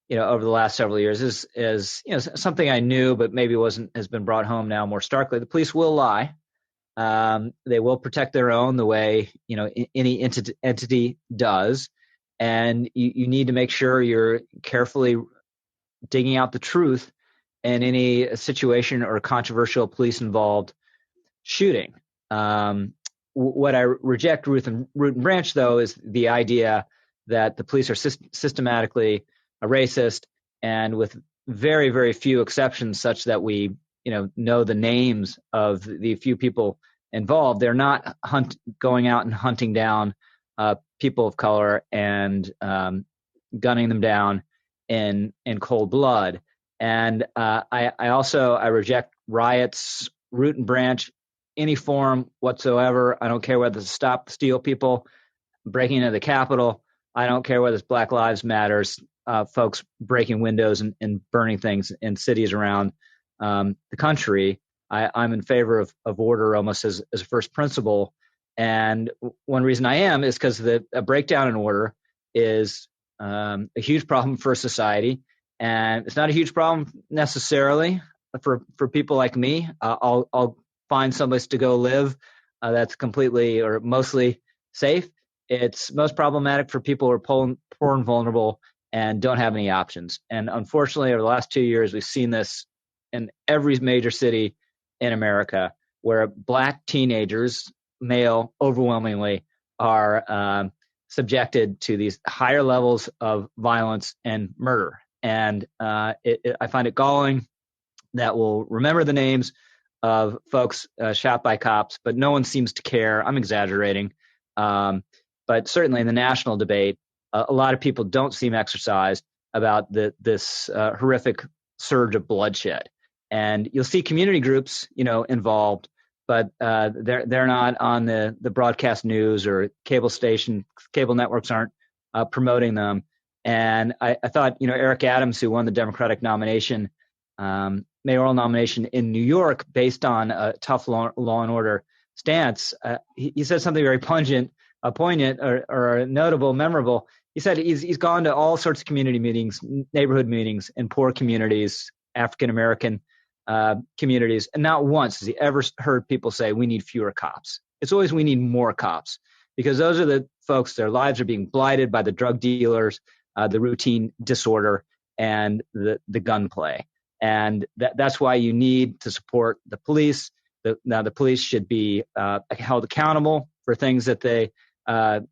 the last several years is something I knew, but maybe has been brought home now more starkly. The police will lie. They will protect their own the way any entity does, and you need to make sure you're carefully digging out the truth in any situation or controversial police-involved shooting. What I reject root and branch, though, is the idea that the police are systematically racist, and with very, very few exceptions, such that we know the names of the few people involved. They're not going out and hunting down people of color and gunning them down in cold blood. And I reject riots, root and branch, any form whatsoever. I don't care whether it's stop steal people breaking into the Capitol. I don't care whether it's Black Lives Matters, folks breaking windows and burning things in cities around the country. I'm in favor of order almost as a first principle. And one reason I am is because a breakdown in order is a huge problem for society. And it's not a huge problem necessarily for people like me. I'll find someplace to go live that's completely or mostly safe. It's most problematic for people who are poor and vulnerable and don't have any options. And unfortunately, over the last 2 years, we've seen this in every major city in America, where Black teenagers, male overwhelmingly, are subjected to these higher levels of violence and murder. And I find it galling that we'll remember the names of folks shot by cops, but no one seems to care. I'm exaggerating. But certainly in the national debate, a lot of people don't seem exercised about this horrific surge of bloodshed. And you'll see community groups, involved, but they're not on the broadcast news, or cable networks aren't promoting them. And I thought, Eric Adams, who won the Democratic nomination, mayoral nomination in New York, based on a tough law and order stance, he said something very poignant, or notable, memorable. He said he's gone to all sorts of community meetings, neighborhood meetings in poor communities, African American communities, and not once has he ever heard people say we need fewer cops. It's always we need more cops, because those are the folks, their lives are being blighted by the drug dealers, the routine disorder, and the gunplay. And that's why you need to support the police. Now the police should be held accountable for things that they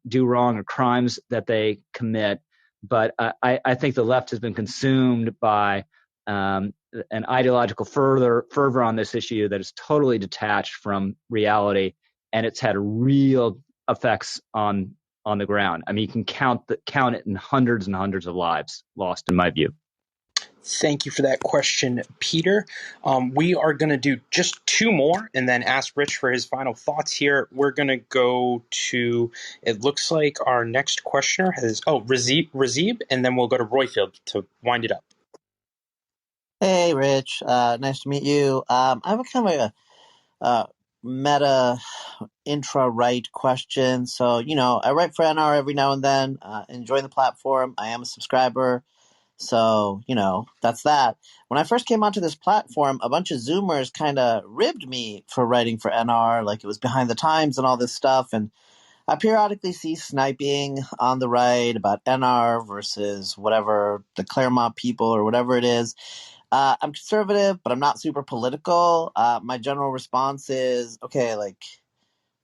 do wrong or crimes that they commit. But I think the left has been consumed by an ideological fervor on this issue that is totally detached from reality, and it's had real effects on the ground. I mean, you can count it in hundreds and hundreds of lives lost, in my view. Thank you for that question, Peter. We are going to do just two more and then ask Rich for his final thoughts here. We're going to go to, it looks like our next questioner has, Razib, and then we'll go to Royfield to wind it up. Hey, Rich. Nice to meet you. I have a kind of a meta intra-right question. So, I write for NR every now and then, enjoy the platform. I am a subscriber. So, that's that. When I first came onto this platform, a bunch of Zoomers kind of ribbed me for writing for NR, like it was behind the times and all this stuff. And I periodically see sniping on the right about NR versus whatever, the Claremont people or whatever it is. I'm conservative, but I'm not super political. My general response is, okay, like,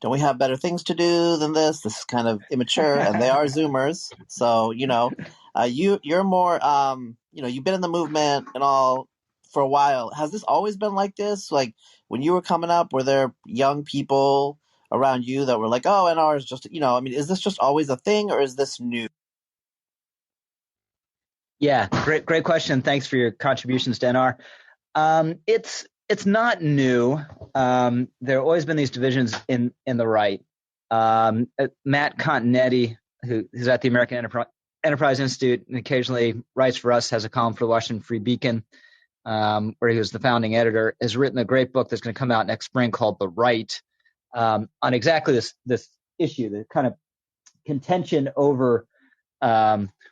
don't we have better things to do than this? This is kind of immature, and they are Zoomers. So, you're more, you've been in the movement and all for a while. Has this always been like this? Like, when you were coming up, were there young people around you that were like, oh, NR is just, is this just always a thing, or is this new? Yeah, great question. Thanks for your contributions to NR. It's not new. There have always been these divisions in the right. Matt Continetti, who's at the American Enterprise Institute and occasionally writes for us, has a column for the Washington Free Beacon, where he was the founding editor, has written a great book that's going to come out next spring called The Right, on exactly this issue, the kind of contention over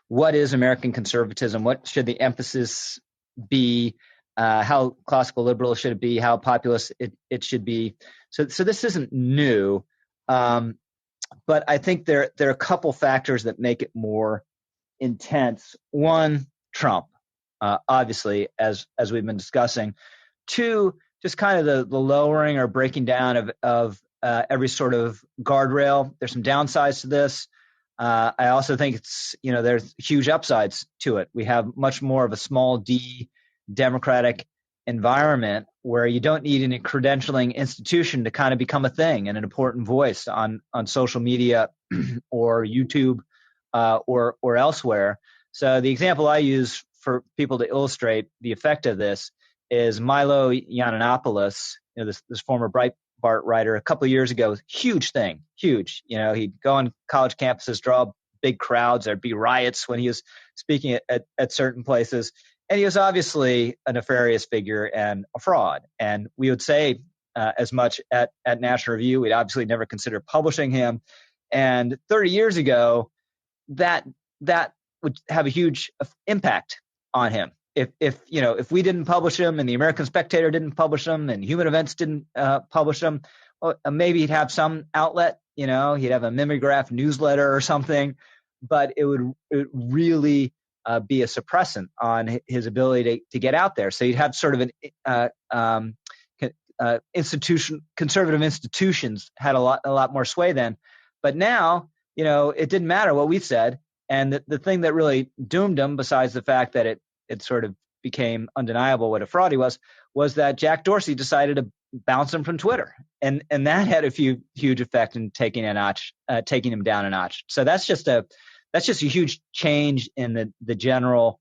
what is American conservatism, what should the emphasis be, how classical liberal should it be, how populist it should be. So this isn't new, but I think there are a couple factors that make it more intense. One, Trump, obviously, as we've been discussing. Two, just kind of the lowering or breaking down of every sort of guardrail. There's some downsides to this. I also think it's, there's huge upsides to it. We have much more of a small d democratic environment where you don't need any credentialing institution to kind of become a thing and an important voice on social media or YouTube or elsewhere. So the example I use for people to illustrate the effect of this is Milo Yiannopoulos, this former Breitbart writer, a couple of years ago, huge thing, huge. He'd go on college campuses, draw big crowds, there'd be riots when he was speaking at certain places. And he was obviously a nefarious figure and a fraud. And we would say as much at National Review. We'd obviously never consider publishing him. And 30 years ago, that would have a huge impact on him. If we didn't publish him and the American Spectator didn't publish him and Human Events didn't publish him, well, maybe he'd have some outlet, he'd have a mimeograph newsletter or something, but it would really be a suppressant on his ability to get out there. So you'd have sort of an conservative institutions had a lot more sway then. But now, it didn't matter what we said. And the thing that really doomed him, besides the fact that it sort of became undeniable what a fraud he was that Jack Dorsey decided to bounce him from Twitter. And that had a huge effect in taking him down a notch. So that's just a huge change in the general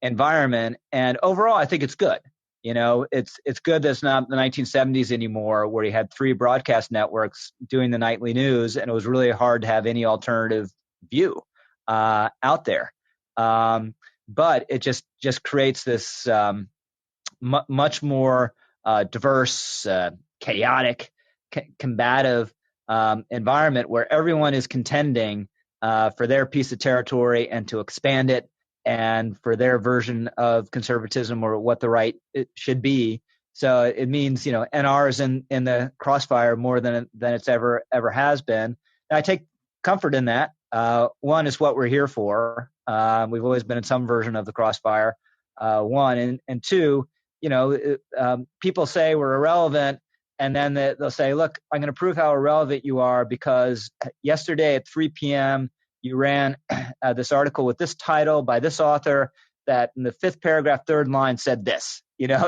environment. And overall, I think it's good. It's good that it's not the 1970s anymore, where you had 3 broadcast networks doing the nightly news, and it was really hard to have any alternative view out there. But it just creates this much more diverse, chaotic, combative environment where everyone is contending for their piece of territory and to expand it, and for their version of conservatism or what the right it should be. So it means, NR is in the crossfire more than it's ever has been. And I take comfort in that. One is what we're here for. We've always been in some version of the crossfire. One, and two, people say we're irrelevant, and then they'll say, look, I'm going to prove how irrelevant you are because yesterday at 3 p.m. you ran this article with this title by this author, that in the fifth paragraph, third line said this,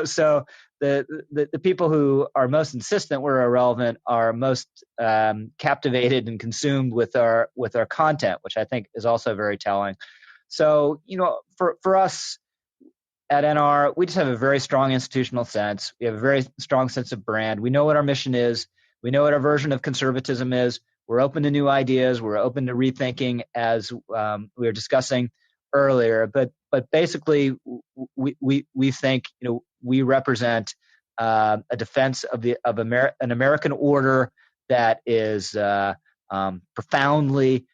so the people who are most insistent we're irrelevant are most captivated and consumed with our content, which I think is also very telling. So, for us at NR, we just have a very strong institutional sense. We have a very strong sense of brand. We know what our mission is. We know what our version of conservatism is. We're open to new ideas. We're open to rethinking, as we were discussing earlier. But basically, we think we represent a defense of an American order that is profoundly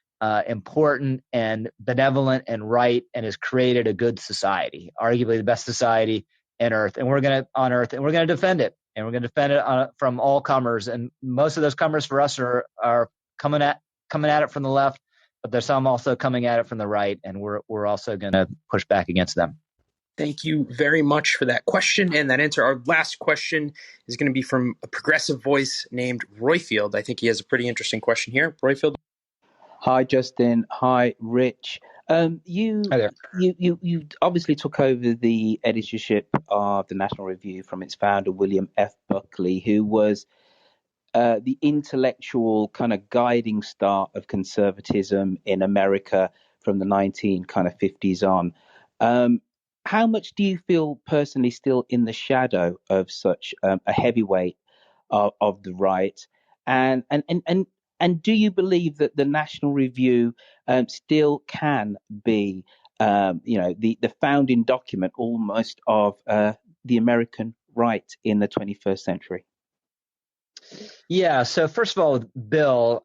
important and benevolent and right, and has created a good society, arguably the best society on Earth, and we're going to defend it, and we're going to defend it from all comers. And most of those comers for us are coming at it from the left, but there's some also coming at it from the right, and we're also going to push back against them. Thank you very much for that question and that answer. Our last question is going to be from a progressive voice named Royfield. I think he has a pretty interesting question here. Royfield. Hi, Justin. Hi, Rich. Hi there. You obviously took over the editorship of the National Review from its founder, William F. Buckley, who was the intellectual kind of guiding star of conservatism in America from the 1950s on. How much do you feel personally still in the shadow of such a heavyweight of the right? And do you believe that the National Review still can be, the founding document almost of the American right in the 21st century? Yeah. So first of all, Bill,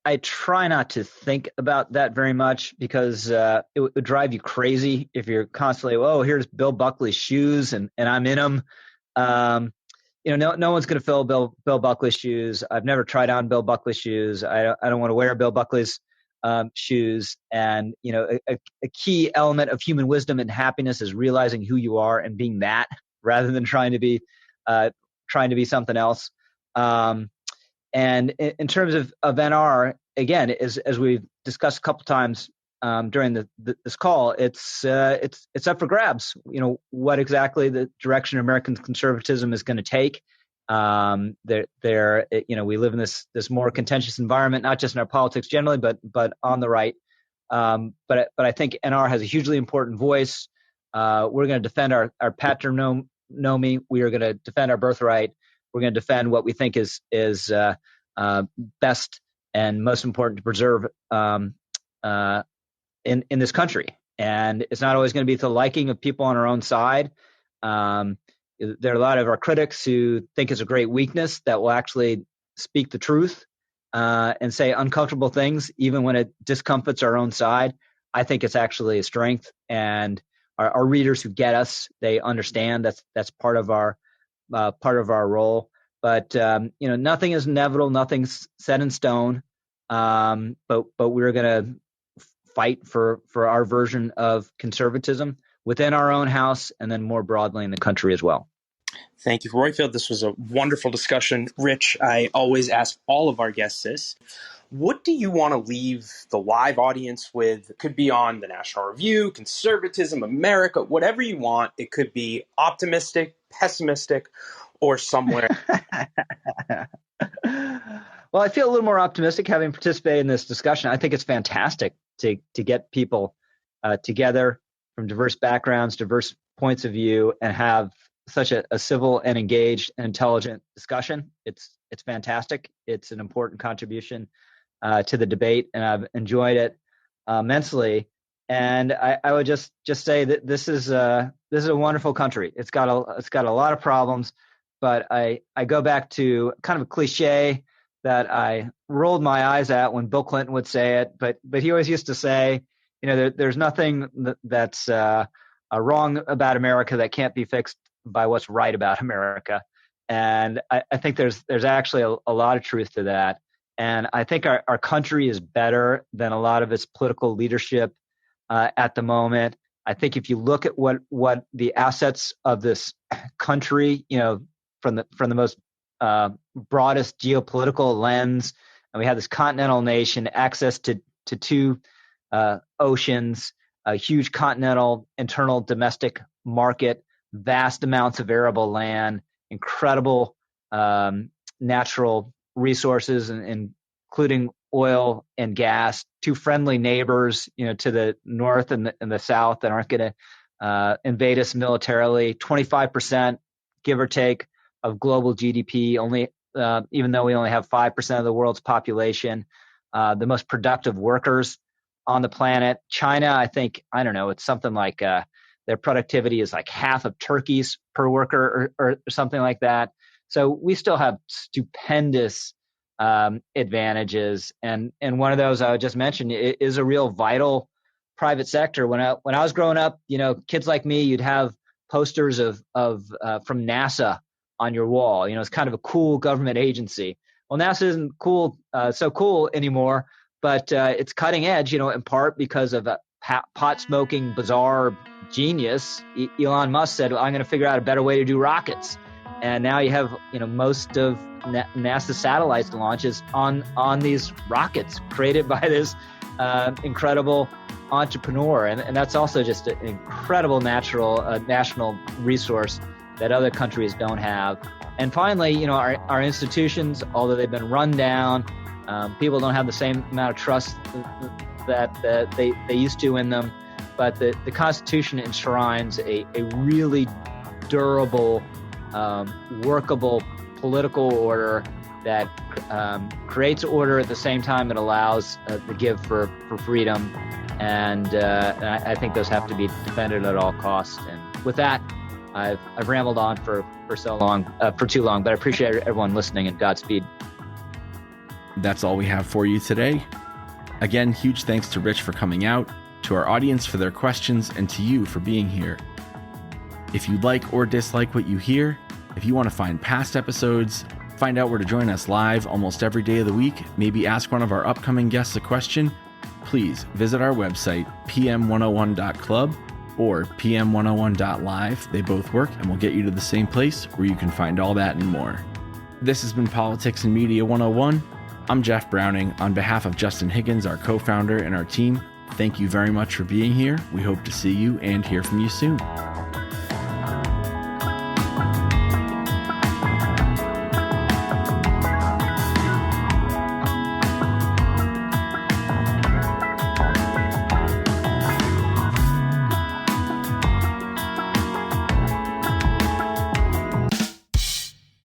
I try not to think about that very much, because it would drive you crazy if you're constantly, oh, here's Bill Buckley's shoes and I'm in them. No one's going to fill Bill Buckley's shoes. I've never tried on Bill Buckley's shoes. I don't want to wear Bill Buckley's shoes. And a key element of human wisdom and happiness is realizing who you are and being that, rather than trying to be something else. And in terms of NR, again, as we've discussed a couple times during this call, it's up for grabs. What exactly the direction American conservatism is going to take. We live in this more contentious environment, not just in our politics generally, but on the right. But I think NR has a hugely important voice. We're going to defend our patronymy. We are going to defend our birthright. We're going to defend what we think is best and most important to preserve in this country. And it's not always going to be to the liking of people on our own side. There are a lot of our critics who think it's a great weakness that will actually speak the truth and say uncomfortable things, even when it discomforts our own side. I think it's actually a strength, and our readers who get us, they understand that's part of our role. But nothing is inevitable, nothing's set in stone. But we're going to fight for our version of conservatism within our own house, and then more broadly in the country as well. Thank you, Royfield. This was a wonderful discussion. Rich, I always ask all of our guests this. What do you want to leave the live audience with? It could be on the National Review, Conservatism, America, whatever you want. It could be optimistic, pessimistic, or somewhere. Well, I feel a little more optimistic having participated in this discussion. I think it's fantastic to get people together from diverse backgrounds, diverse points of view, and have such a civil and engaged and intelligent discussion. It's fantastic. It's an important contribution to the debate, and I've enjoyed it immensely. And I would just say that this is a wonderful country. It's got a lot of problems, but I go back to kind of a cliche that I rolled my eyes at when Bill Clinton would say it, but he always used to say, there's nothing that's wrong about America that can't be fixed by what's right about America. And I think there's actually a lot of truth to that. And I think our country is better than a lot of its political leadership at the moment. I think if you look at what the assets of this country, from the most broadest geopolitical lens, and we have this continental nation, access to two oceans, a huge continental internal domestic market, vast amounts of arable land, incredible natural resources, including oil and gas, two friendly neighbors, to the north and the south that aren't going to invade us militarily. 25%, give or take, of global GDP, only even though we only have 5% of the world's population. The most productive workers on the planet. China, I think, I don't know, it's something like their productivity is like half of Turkey's per worker or something like that. So we still have stupendous advantages. And one of those I just mentioned is a real vital private sector. When I was growing up, kids like me, you'd have posters of from NASA on your wall. It's kind of a cool government agency. Well, NASA isn't so cool anymore, but it's cutting edge, in part because of a pot-smoking, bizarre genius. Elon Musk said, I'm going to figure out a better way to do rockets. And now you have, most of NASA satellites launches on these rockets created by this incredible entrepreneur. And that's also just an incredible national resource that other countries don't have. And finally, our institutions, although they've been run down, people don't have the same amount of trust that they used to in them. But the Constitution enshrines a really durable, workable political order that creates order at the same time it allows the give for freedom. And I think those have to be defended at all costs. And with that, I've rambled on for too long, but I appreciate everyone listening, and Godspeed. That's all we have for you today. Again, huge thanks to Rich for coming out, to our audience for their questions, and to you for being here. If you like or dislike what you hear, if you want to find past episodes, find out where to join us live almost every day of the week, maybe ask one of our upcoming guests a question, please visit our website, pm101.club or pm101.live. They both work and will get you to the same place where you can find all that and more. This has been Politics and Media 101. I'm Jeff Browning. On behalf of Justin Higgins, our co-founder, and our team, thank you very much for being here. We hope to see you and hear from you soon.